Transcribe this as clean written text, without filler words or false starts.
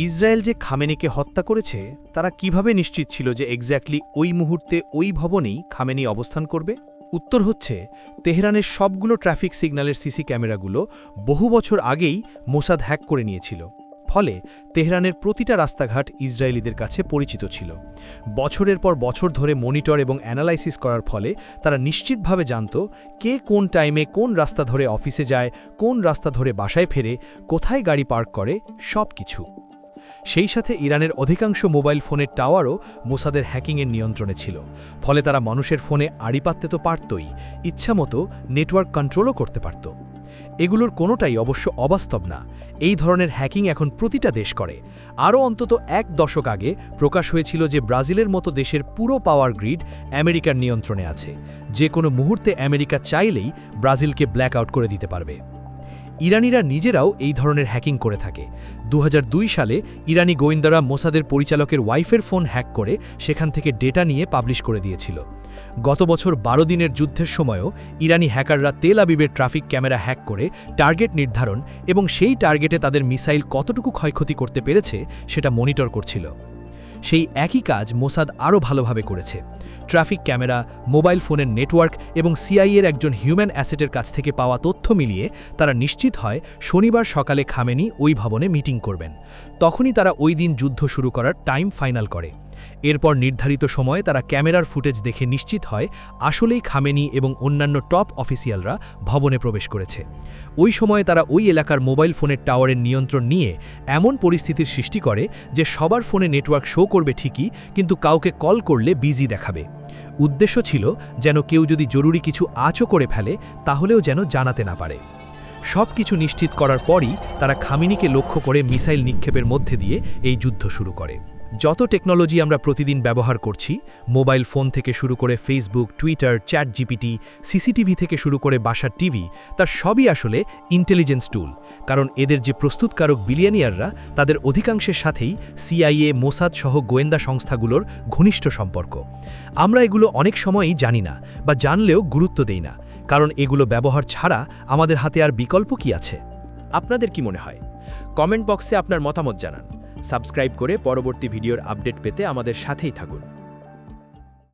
Israel যে খামেনিকে হত্যা করেছে তারা কিভাবে নিশ্চিত ছিল যে এক্স্যাক্টলি ওই মুহূর্তে ওই ভবনেই খামেনি অবস্থান করবে? উত্তর হচ্ছে, তেহরানের সবগুলো ট্রাফিক সিগন্যালের সিসি ক্যামেরাগুলো বহু বছর আগেই মোসাদ হ্যাক করে নিয়েছিল। ফলে তেহরানের প্রতিটা রাস্তাঘাট ইসরায়েলিদের কাছে পরিচিত ছিল। বছরের পর বছর ধরে মনিটর এবং অ্যানালাইসিস করার ফলে তারা নিশ্চিতভাবে জানত কে কোন টাইমে কোন রাস্তা ধরে অফিসে যায়, কোন রাস্তা ধরে বাসায় ফেরে, কোথায় গাড়ি পার্ক করে, সব কিছু। সেই সাথে ইরানের অধিকাংশ মোবাইল ফোনের টাওয়ারও মোসাদের হ্যাকিংয়ের নিয়ন্ত্রণে ছিল। ফলে তারা মানুষের ফোনে আড়ি পাততে তো পারতই, ইচ্ছামতো নেটওয়ার্ক কন্ট্রোলও করতে পারত। এগুলোর কোনোটাই অবশ্য অবাস্তব না। এই ধরনের হ্যাকিং এখন প্রতিটা দেশ করে। আরও অন্তত এক দশক আগে প্রকাশ হয়েছিল যে ব্রাজিলের মতো দেশের পুরো পাওয়ার গ্রিড আমেরিকার নিয়ন্ত্রণে আছে। যে কোনো মুহূর্তে আমেরিকা চাইলেই ব্রাজিলকে ব্ল্যাক আউট করে দিতে পারবে। ইরানিরা নিজেরাও এই ধরনের হ্যাকিং করে থাকে। 2002 সালে ইরানি গোয়েন্দারা মোসাদের পরিচালকের ওয়াইফের ফোন হ্যাক করে সেখান থেকে ডেটা নিয়ে পাবলিশ করে দিয়েছিল। গত বছর 12 দিনের যুদ্ধের সময়ও ইরানি হ্যাকাররা তেল আবিবের ট্রাফিক ক্যামেরা হ্যাক করে টার্গেট নির্ধারণ এবং সেই টার্গেটে তাদের মিসাইল কতটুকু ক্ষয়ক্ষতি করতে পেরেছে সেটা মনিটর করছিল। সেই একই কাজ মোসাদ আরও ভালোভাবে করেছে। ট্রাফিক ক্যামেরা, মোবাইল ফোনের নেটওয়ার্ক এবং সিআইএর একজন হিউম্যান অ্যাসেটের কাছ থেকে পাওয়া তথ্য মিলিয়ে তারা নিশ্চিত হয় শনিবার সকালে খামেনি ওই ভবনে মিটিং করবেন। তখনই তারা ওই দিন যুদ্ধ শুরু করার টাইম ফাইনাল করে। এরপর নির্ধারিত সময়ে তারা ক্যামেরার ফুটেজ দেখে নিশ্চিত হয় আসলেই খামেনি এবং অন্যান্য টপ অফিসিয়ালরা ভবনে প্রবেশ করেছে। ওই সময়ে তারা ওই এলাকার মোবাইল ফোনের টাওয়ারের নিয়ন্ত্রণ নিয়ে এমন পরিস্থিতির সৃষ্টি করে যে সবার ফোনে নেটওয়ার্ক শো করবে ঠিকই, কিন্তু কাউকে কল করলে বিজি দেখাবে। উদ্দেশ্য ছিল যেন কেউ যদি জরুরি কিছু আঁচও করে ফেলে তাহলেও যেন জানাতে না পারে। সব কিছু নিশ্চিত করার পরই তারা খামেনিকে লক্ষ্য করে মিসাইল নিক্ষেপের মধ্যে দিয়ে এই যুদ্ধ শুরু করে। যত টেকনোলজি আমরা প্রতিদিন ব্যবহার করছি, মোবাইল ফোন থেকে শুরু করে Facebook, Twitter, chat GPT, CCTV থেকে শুরু করে বাসার টিভি, তার সবই আসলে ইন্টেলিজেন্স টুল। কারণ এদের যে প্রস্তুতকারক বিলিয়নিয়াররা, তাদের অধিকাংশের সাথেই সিআইএ, মোসাদ সহ গোয়েন্দা সংস্থাগুলোর ঘনিষ্ঠ সম্পর্ক। আমরা এগুলো অনেক সময়ই জানি না বা জানলেও গুরুত্ব দেই না, কারণ এগুলো ব্যবহার ছাড়া আমাদের হাতে আর বিকল্প কি আছে? আপনাদের কি মনে হয়? কমেন্ট বক্সে আপনার মতামত জানান। সাবস্ক্রাইব করে পরবর্তী ভিডিওর আপডেট পেতে আমাদের সাথেই থাকুন।